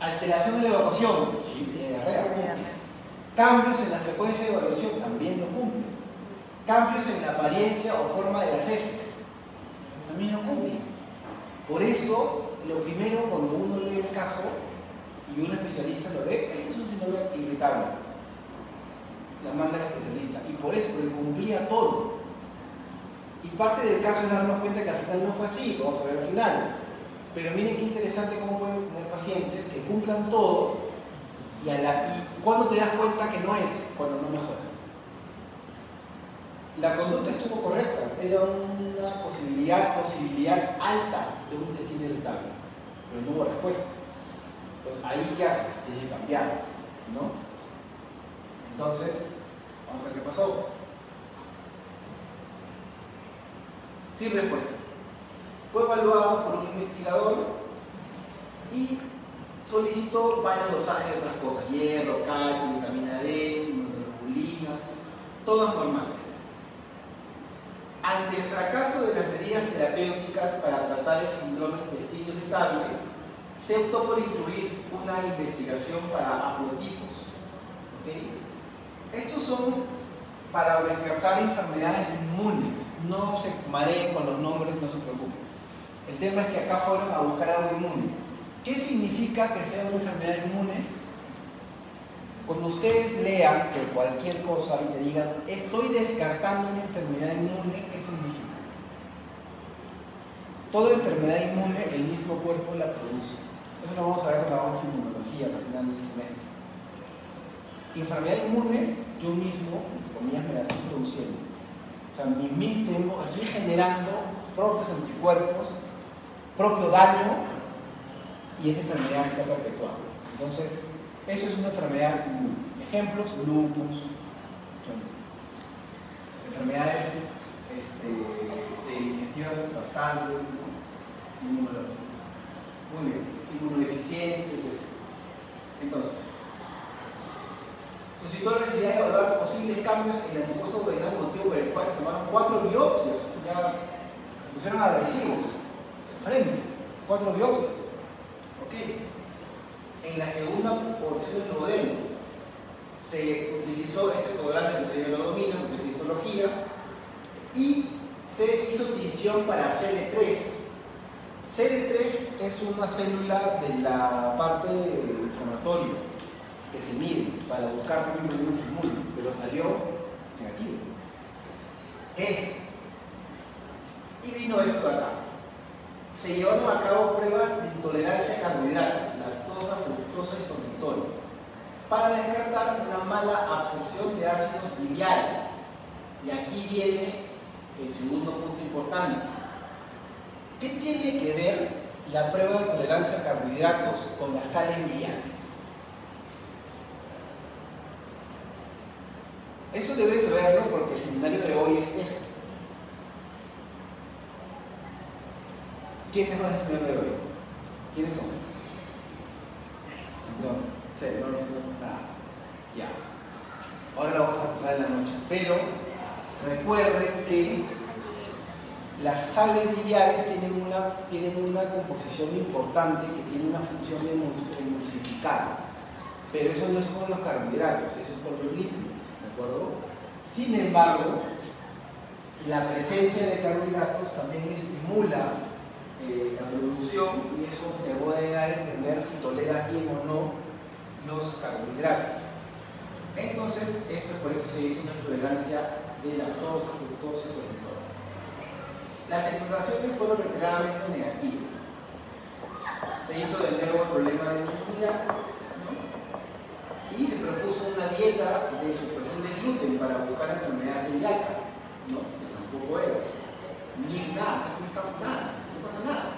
Alteración en la evacuación, sí, diarrea, cumple. Cambios en la frecuencia de evaluación, también lo cumple. Cambios en la apariencia o forma de las heces, también lo cumple. Por eso, lo primero cuando uno lee el caso y un especialista lo lee, es un síndrome irritable. La manda el especialista. Y por eso, porque cumplía todo. Y parte del caso es darnos cuenta que al final no fue así, lo vamos a ver al final. Pero miren qué interesante cómo pueden tener pacientes que cumplan todo y cuando te das cuenta que no es, cuando no mejora. La conducta estuvo correcta, era una posibilidad alta de un intestino irritable, pero no hubo respuesta. Entonces, ¿ahí qué haces? Tienes que cambiar, ¿no? Entonces, vamos a ver qué pasó. Sin respuesta. Fue evaluado por un investigador y solicitó varios dosajes de otras cosas: hierro, calcio, vitamina D, inmunoglobulinas, todas normales. Ante el fracaso de las medidas terapéuticas para tratar el síndrome intestino irritable, se optó por incluir una investigación para haplotipos. ¿Okay? Estos son para descartar enfermedades inmunes. No se mareen con los nombres, no se preocupen. El tema es que acá fueron a buscar algo inmune. ¿Qué significa que sea una enfermedad inmune? Cuando ustedes lean de cualquier cosa y te digan, estoy descartando una enfermedad inmune, ¿qué significa? Toda enfermedad inmune, el mismo cuerpo la produce. Eso lo vamos a ver cuando hagamos inmunología al final del semestre. Enfermedad inmune, yo mismo, entre comillas, me la estoy produciendo. O sea, estoy generando propios anticuerpos, propio daño, y esa enfermedad se está perpetuando. Entonces, eso es una enfermedad inmune. Ejemplos: lupus, enfermedades digestivas bastantes, ¿no? Inmunológicas. Muy bien, inmunodeficiencias, etc. Entonces, suscitó la necesidad de evaluar posibles cambios en la mucosa duodenal, motivo por el cual se tomaron 4 biopsias. Ya se pusieron agresivos, frente, 4 biopsias. ¿Ok? En la segunda porción del duodeno se utilizó este programa que ustedes lo dominan, que es histología, y se hizo tinción para CD3. CD3 es una célula de la parte inflamatoria que se mide para buscar también problemas inmunes, pero salió negativo. Y vino esto de acá. Se llevaron a cabo pruebas de intolerancia a carbohidratos, lactosa, fructosa y sorbitol, para descartar una mala absorción de ácidos biliares. Y aquí viene el segundo punto importante. ¿Qué tiene que ver la prueba de tolerancia a carbohidratos con las sales biliares? Eso debes saberlo porque el seminario de hoy es eso. ¿Quiénes van al seminario de hoy? ¿Quiénes son? No, nada. Ya. Ahora lo vamos a pasar en la noche. Pero recuerden que las sales biliares tienen una composición importante que tiene una función de emulsificar. Pero eso no es con los carbohidratos, eso es con los lípidos. ¿De acuerdo? Sin embargo, la presencia de carbohidratos también estimula la producción y eso te puede dar a entender si toleras bien o no los carbohidratos. Entonces, por eso se hizo una tolerancia de lactosa, fructosa y sorbitol. Las exploraciones fueron reiteradamente negativas. Se hizo de nuevo el problema de la inmunidad, ¿no? Y se propuso una dieta de supresión de gluten para buscar enfermedad celíaca, ¿no? Que tampoco era. Ni nada, no buscamos nada. No pasa nada.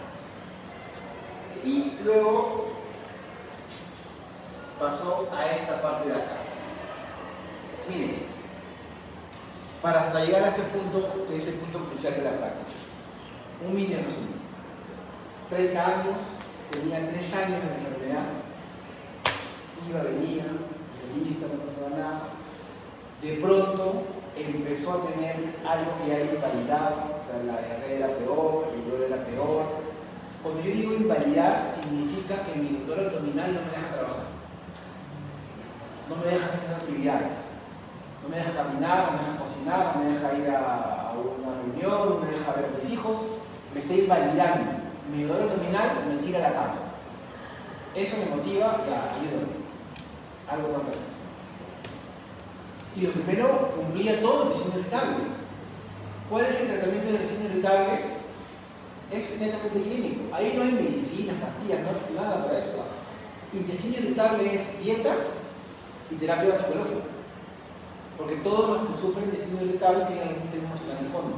Y luego pasó a esta parte de acá. Miren, para hasta llegar a este punto, que es el punto crucial de la práctica. Un mini resumen. 30 años, tenía 3 años de enfermedad, iba, venía, feliz, no pasaba nada. De pronto empezó a tener algo que ya le invalidaba, o sea, la diarrea era peor, el dolor era peor, Cuando yo digo invalidar, significa que mi dolor abdominal no me deja trabajar. No me deja hacer mis actividades. No me deja caminar, no me deja cocinar, no me deja ir a una reunión, no me deja ver a mis hijos. Me está invalidando. Mi dolor abdominal me tira a la cama. Eso me motiva, ya, ayúdame. Algo tengo que hacer. Y lo primero, cumplía todo el intestino irritable. ¿Cuál es el tratamiento del intestino irritable? Es netamente clínico. Ahí no hay medicinas, pastillas, no, nada para eso. Intestino irritable es dieta y terapia psicológica. Porque todos los que sufren de intestino irritable tienen algún tema emocional en el fondo.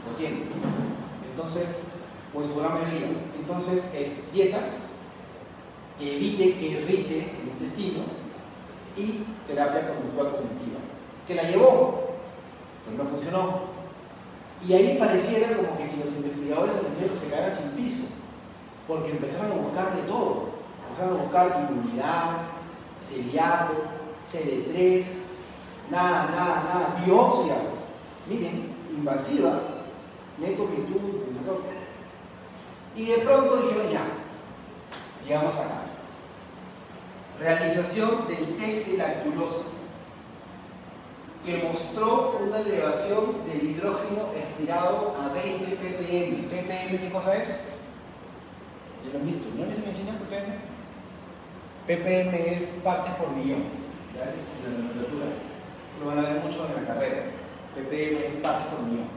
Lo tienen. Entonces, pues su gran mayoría. Entonces, es dietas que evite que irrite el intestino y terapia conductual cognitiva. Que la llevó, pero no funcionó. Y ahí pareciera como que si los investigadores atendieron se quedaran sin piso, porque empezaron a buscar de todo. Empezaron a buscar inmunidad, celíaco, CD3, nada, biopsia, miren, invasiva, meto virtud, y de pronto dijeron ya, llegamos acá. Realización del test de lactulosa, que mostró una elevación del hidrógeno expirado a 20 ppm. ¿ppm qué cosa es? Ya lo han visto, ¿no les enseñan ppm? ppm es partes por millón. Gracias a la nomenclatura. Lo van a ver mucho en la carrera. ppm es partes por millón.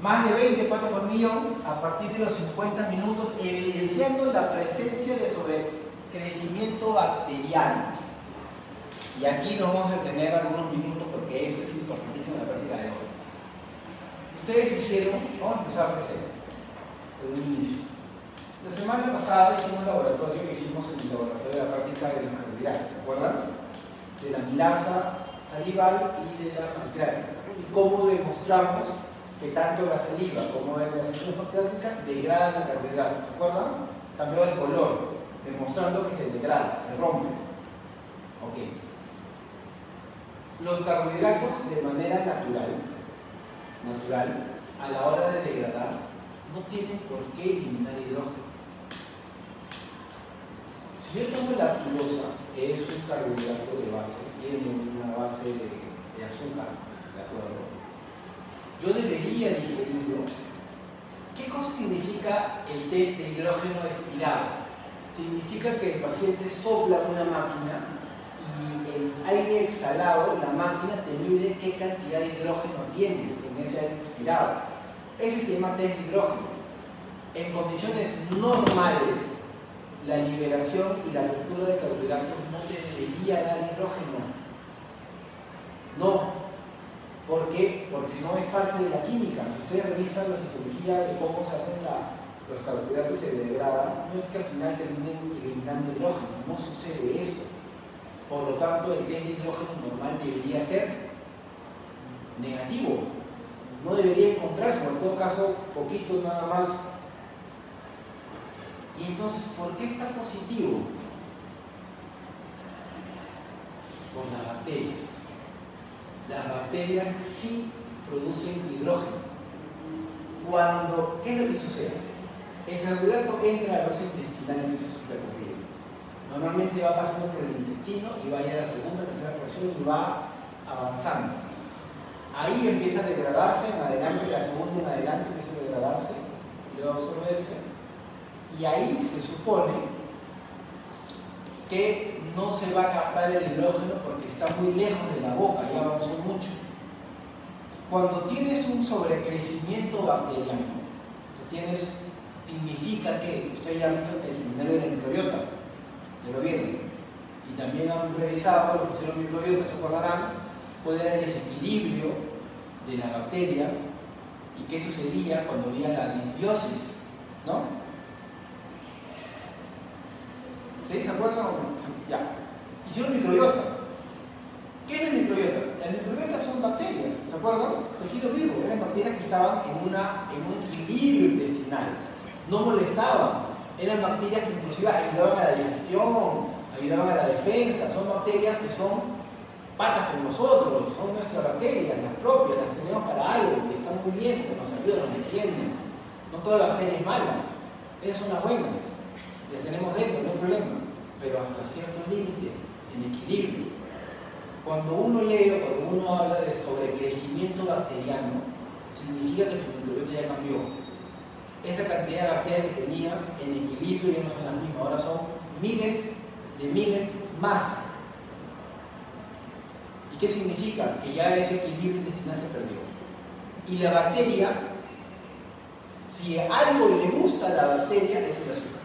Más de 20 partes por millón a partir de los 50 minutos, evidenciando la presencia de sobrecrecimiento bacteriano. Y aquí nos vamos a detener algunos minutos porque esto es importantísimo en la práctica de hoy. Ustedes hicieron, vamos a empezar por cero, desde un inicio. La semana pasada hicimos un laboratorio que hicimos en el laboratorio de la práctica de los carbohidratos, ¿se acuerdan? De la amilasa salival y de la pancreática. Y cómo demostramos que tanto la saliva como las enzimas pancreáticas degradan el carbohidrato, ¿se acuerdan? Cambió el color, demostrando que se degrada, se rompe. Ok. Los carbohidratos de manera natural, a la hora de degradar, no tienen por qué eliminar hidrógeno. Si yo tomo la lactulosa, que es un carbohidrato de base, tiene una base de azúcar, ¿de acuerdo? Yo debería digerirlo. ¿Qué cosa significa el test de hidrógeno expirado? Significa que el paciente sopla una máquina y el aire exhalado, la máquina te mide qué cantidad de hidrógeno tienes en ese aire expirado. Ese se llama test de hidrógeno. En condiciones normales, la liberación y la ruptura de carbohidratos no te debería dar hidrógeno. No. ¿Por qué? Porque no es parte de la química. Si ustedes revisan la fisiología de cómo se hacen los carbohidratos y se degradan, no es que al final terminen eliminando hidrógeno. No sucede eso. Por lo tanto, el test de hidrógeno normal debería ser negativo. No debería encontrarse, o en todo caso, poquito nada más. Y entonces, ¿por qué está positivo? Por las bacterias. Las bacterias sí producen hidrógeno. ¿Qué es lo que sucede? El carbohidrato entra a la bolsa intestinal y empieza su recorrido. Normalmente va pasando por el intestino y va a ir a la segunda, tercera porción y va avanzando. Ahí empieza a degradarse, en adelante, la segunda en adelante empieza a degradarse, luego absorberse, y ahí se supone que no se va a captar el hidrógeno porque está muy lejos de la boca, ya avanzó mucho. Cuando tienes un sobrecrecimiento bacteriano, significa que ustedes ya han visto el seminario de la microbiota, ya lo vieron, y también han revisado lo que hicieron microbiotas, se acordarán, cuál era el desequilibrio de las bacterias y qué sucedía cuando había la disbiosis, ¿no? ¿Sí? ¿Se acuerdan? Ya. Hicieron microbiota. ¿Qué es la microbiota? Las microbiotas son bacterias, ¿se acuerdan? Tejido vivo. Eran bacterias que estaban en un equilibrio intestinal. No molestaban. Eran bacterias que inclusive ayudaban a la digestión, ayudaban a la defensa. Son bacterias que son patas con nosotros, son nuestras bacterias, las propias, las tenemos para algo, y están muy bien, porque nos ayudan, nos defienden. No toda bacteria es mala. Esas son las buenas, las tenemos dentro, no hay problema, pero hasta cierto límite, en equilibrio. Cuando uno lee o cuando uno habla de sobrecrecimiento bacteriano, significa que tu microbiota ya cambió. Esa cantidad de bacterias que tenías en equilibrio ya no son las mismas, ahora son miles de miles más. ¿Y qué significa? Que ya ese equilibrio intestinal se perdió. Y la bacteria, si algo le gusta a la bacteria, es el azúcar.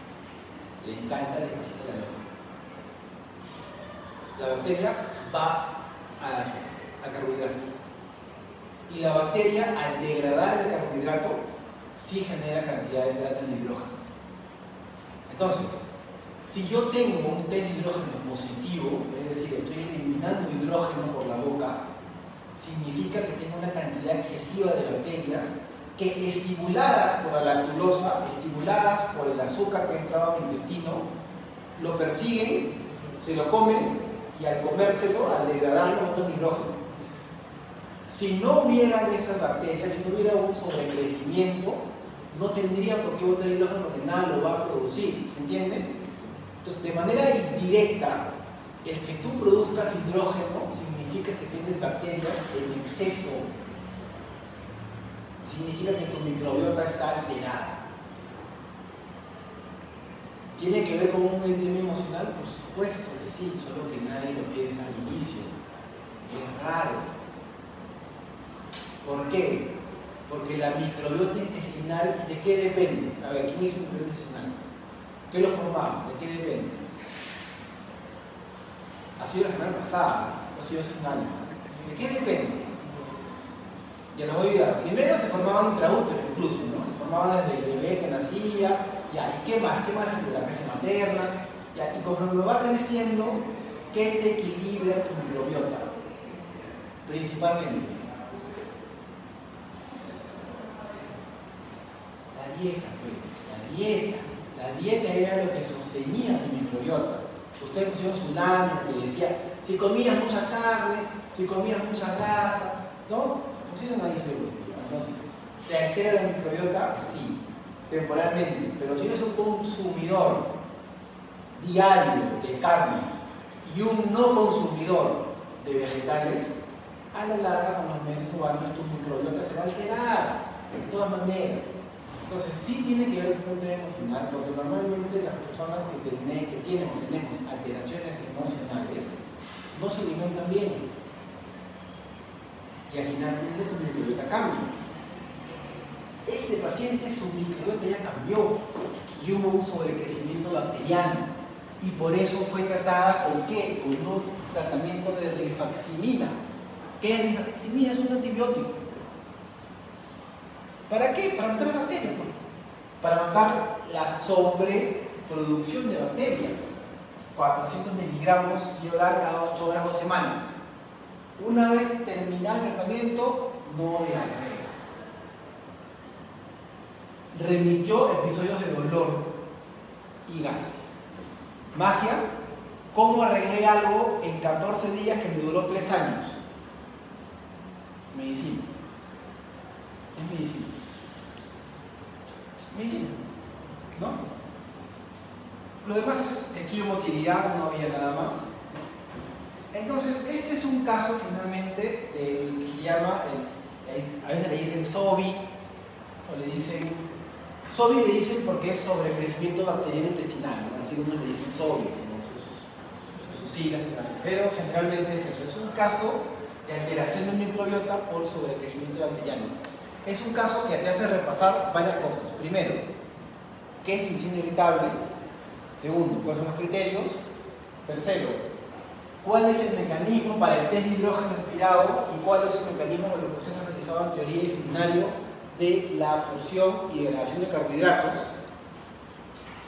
Le encanta, le fascina la lengua. La bacteria va al azúcar, al carbohidrato. Y la bacteria, al degradar el carbohidrato, sí genera cantidades grandes de hidrógeno. Entonces, si yo tengo un test de hidrógeno positivo, es decir, estoy eliminando hidrógeno por la boca, significa que tengo una cantidad excesiva de bacterias que, estimuladas por la lactulosa, estimuladas por el azúcar que ha entrado a mi intestino, lo persiguen, se lo comen y al comérselo, al degradarlo, botan hidrógeno. Si no hubieran esas bacterias, si no hubiera un sobrecrecimiento, no tendría por qué botar hidrógeno porque nada lo va a producir, ¿se entiende? Entonces, de manera indirecta, el que tú produzcas hidrógeno significa que tienes bacterias en exceso. Significa que tu microbiota está alterada. ¿Tiene que ver con un tema emocional? Por supuesto que sí, solo que nadie lo piensa al inicio. Es raro. ¿Por qué? Porque la microbiota intestinal, ¿de qué depende? A ver, ¿quién es un microbiota intestinal? ¿Qué lo formaba? ¿De qué depende? Ha sido la semana pasada, ha sido hace un año. ¿De qué depende? Ya lo voy a ayudar. Primero se formaba intraútero incluso, ¿no? Se formaba desde el bebé que nacía, ya, ¿y qué más? ¿Qué más entre la casa materna? Ya, y conforme va creciendo, ¿qué te equilibra tu microbiota? Principalmente. La dieta, pues, la dieta. La dieta era lo que sostenía tu microbiota. Ustedes pusieron su lámina que decía, si comías mucha carne, si comías mucha grasa, ¿no? Pusieron ahí su diapositiva. Entonces, ¿te altera la microbiota? Sí, temporalmente. Pero si eres un consumidor diario de carne y un no consumidor de vegetales, a la larga, con los meses o años, tu microbiota se va a alterar, de todas maneras. Entonces, sí tiene que ver con un tema emocional, porque normalmente las personas que tienen o tenemos alteraciones emocionales no se alimentan bien. Y al finalmente tu microbiota cambia. Este paciente, su microbiota ya cambió y hubo un sobrecrecimiento bacteriano. Y por eso fue tratada con ¿qué? Con un tratamiento de rifaximina. ¿Qué es rifaximina? Es un antibiótico. ¿Para qué? Para matar bacterias. Para matar la sobreproducción de bacterias. 400 miligramos y oral cada 8 horas 2 semanas. Una vez terminado el tratamiento, no diarrea. Remitió episodios de dolor y gases. Magia, ¿cómo arreglé algo en 14 días que me duró 3 años? Medicina. Es medicina. Medicina, ¿no? Lo demás es estudio de motilidad, no había nada más. Entonces, este es un caso finalmente del que se llama, a veces le dicen SOBI, o le dicen, SOBI le dicen porque es sobrecrecimiento bacteriano intestinal, ¿no? Así uno le dicen SOBI, ¿no? sus siglas y tal. Pero generalmente es eso, es un caso de alteración del microbiota por sobrecrecimiento bacteriano. Es un caso que te hace repasar varias cosas. Primero, ¿qué es medicina irritable? Segundo, ¿cuáles son los criterios? Tercero, ¿cuál es el mecanismo para el test de hidrógeno expirado y cuál es el mecanismo de lo que ustedes han realizado en teoría y seminario de la absorción y degradación de carbohidratos?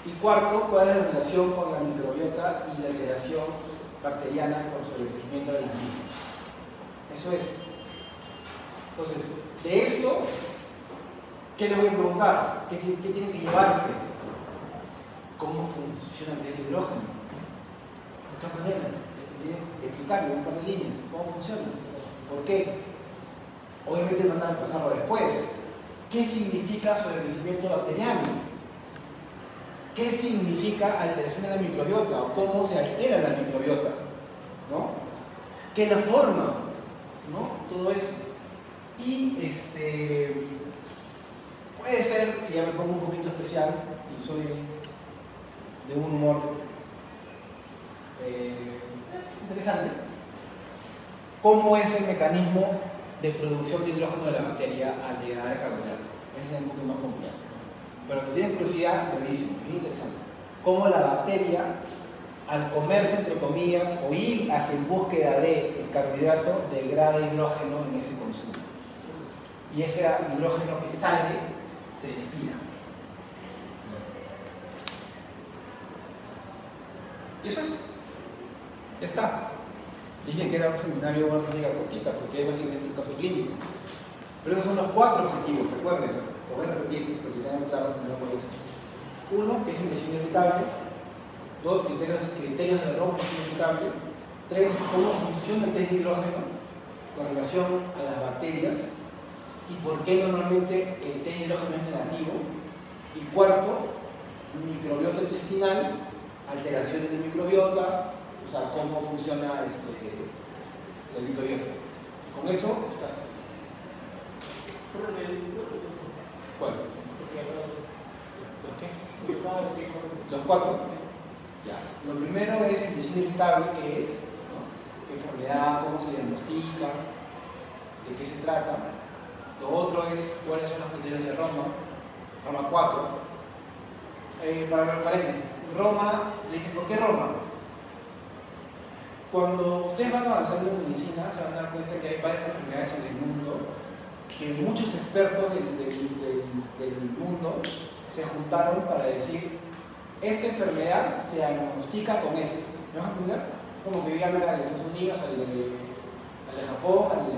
Y cuarto, ¿cuál es la relación con la microbiota y la alteración bacteriana por sobrecrecimiento de las mismas? Eso es. Entonces, de esto, ¿qué les voy a preguntar? ¿Qué tienen que llevarse? ¿Cómo funciona el test de hidrógeno? De todas maneras, tienen que explicarlo en un par de líneas. ¿Cómo funciona? ¿Por qué? Obviamente mandan a pasarlo después. ¿Qué significa sobrecrecimiento bacteriano? qué significa alteración de la microbiota o cómo se altera la microbiota, ¿no? ¿Qué es la forma? ¿No? Todo eso. Y puede ser, si ya me pongo un poquito especial y soy de un humor interesante, ¿cómo es el mecanismo de producción de hidrógeno de la bacteria al llegar al carbohidrato? Ese es un poco más complejo. Pero si tienen curiosidad, buenísimo, es interesante. Cómo la bacteria, al comerse, entre comillas, o ir hacia en búsqueda del carbohidrato, degrada hidrógeno en ese consumo. Y ese hidrógeno que sale se expira. Y eso es. Ya está. Dije que era un seminario, una práctica cortita, porque es básicamente un caso clínico. Pero esos son los 4 objetivos, recuerden. Lo voy a repetir, porque tengan claro que no por eso. 1, que es infección irritable. 2, criterios de Roma irritable. 3, cómo funciona el test de hidrógeno con relación a las bacterias y por qué normalmente el test de hidrógeno es negativo. Y 4, microbiota intestinal, alteraciones de microbiota, o sea, cómo funciona la microbiota. Con eso estás. ¿Cuál? ¿Los qué? Los 4. Ya. Lo primero es infección irritable, ¿qué es? ¿No? ¿Qué enfermedad? ¿Cómo se diagnostica? ¿De qué se trata? Lo otro es cuáles son los criterios de Roma. Roma 4. Para los paréntesis, Roma, le dicen, ¿por qué Roma? Cuando ustedes van avanzando en medicina, se van a dar cuenta que hay varias enfermedades en el mundo que muchos expertos del mundo se juntaron para decir, esta enfermedad se diagnostica con esto. ¿Me vas a entender? Como que llaman al de Estados Unidos, al de Japón, al de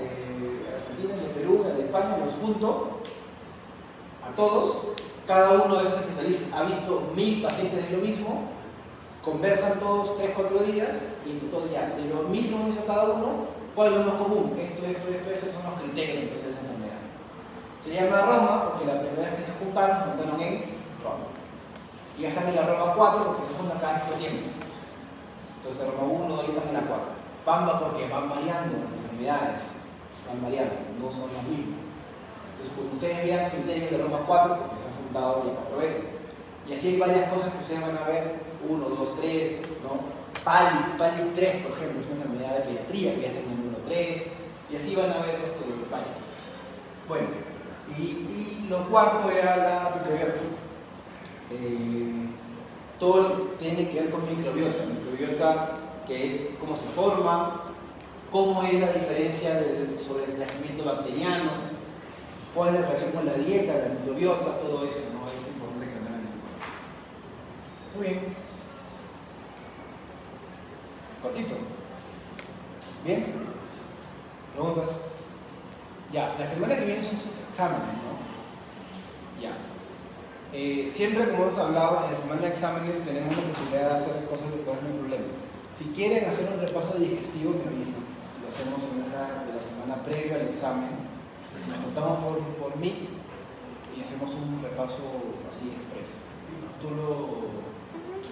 Argentina, al de Perú, al de España, los junto a todos. Cada uno de esos especialistas ha visto 1000 pacientes de lo mismo, conversan todos 3-4 días y entonces ya, de lo mismo que hizo cada uno, ¿cuál es lo más común? Esto son los criterios entonces de esa enfermedad. Se llama Roma porque la primera vez que se juntaron en Roma. Y ya están en la Roma 4 porque se juntan cada cierto tiempo. Entonces Roma 1 y están en la 4. Porque van variando las enfermedades, van variando, no son las mismas. Entonces cuando ustedes vean criterios de Roma 4, porque se han juntado ya 4 veces. Y así hay varias cosas que ustedes van a ver, 1, 2, 3, ¿no? PALIC 3, por ejemplo, es una enfermedad de pediatría que ya está en el número 3, y así van a ver detalles. Bueno, y lo cuarto era la microbiota. Todo tiene que ver con microbiota. Microbiota, que es cómo se forma, cómo es la diferencia sobre el crecimiento bacteriano, cuál es la relación con la dieta, la microbiota, todo eso, ¿no? Es importante que lo hagan. Muy bien. Cortito. ¿Bien? ¿Preguntas? Ya, la semana que viene son sus exámenes, ¿no? Ya. Siempre, como hemos hablado, en la semana de exámenes tenemos la posibilidad de hacer cosas virtuales, no hay problema. Si quieren hacer un repaso digestivo, me avisan. Lo hacemos en una de la semana previa al examen. Nos juntamos por Meet y hacemos un repaso así express. Tú lo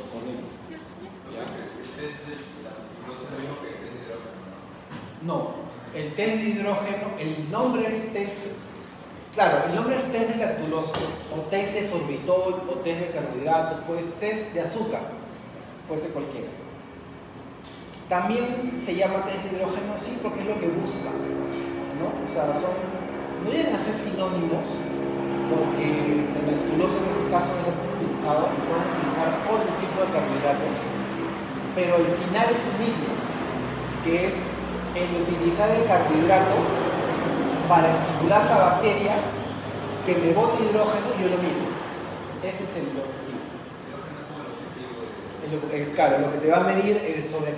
coordinas. ¿Ya? No, el test de hidrógeno, el nombre es test. Claro, el nombre es test de lactulosa, o test de sorbitol, o test de carbohidratos, pues test de azúcar, puede ser cualquiera. También se llama test de hidrógeno, sí, porque es lo que busca, ¿no? O sea, no deben hacer sinónimos, porque la lactulosa en este caso es lo que hemos utilizado, y pueden utilizar otro tipo de carbohidratos, pero el final es el mismo, que es el utilizar el carbohidrato para estimular la bacteria que me bote hidrógeno y yo lo mido. Ese es el objetivo. Claro, lo que te va a medir el sobre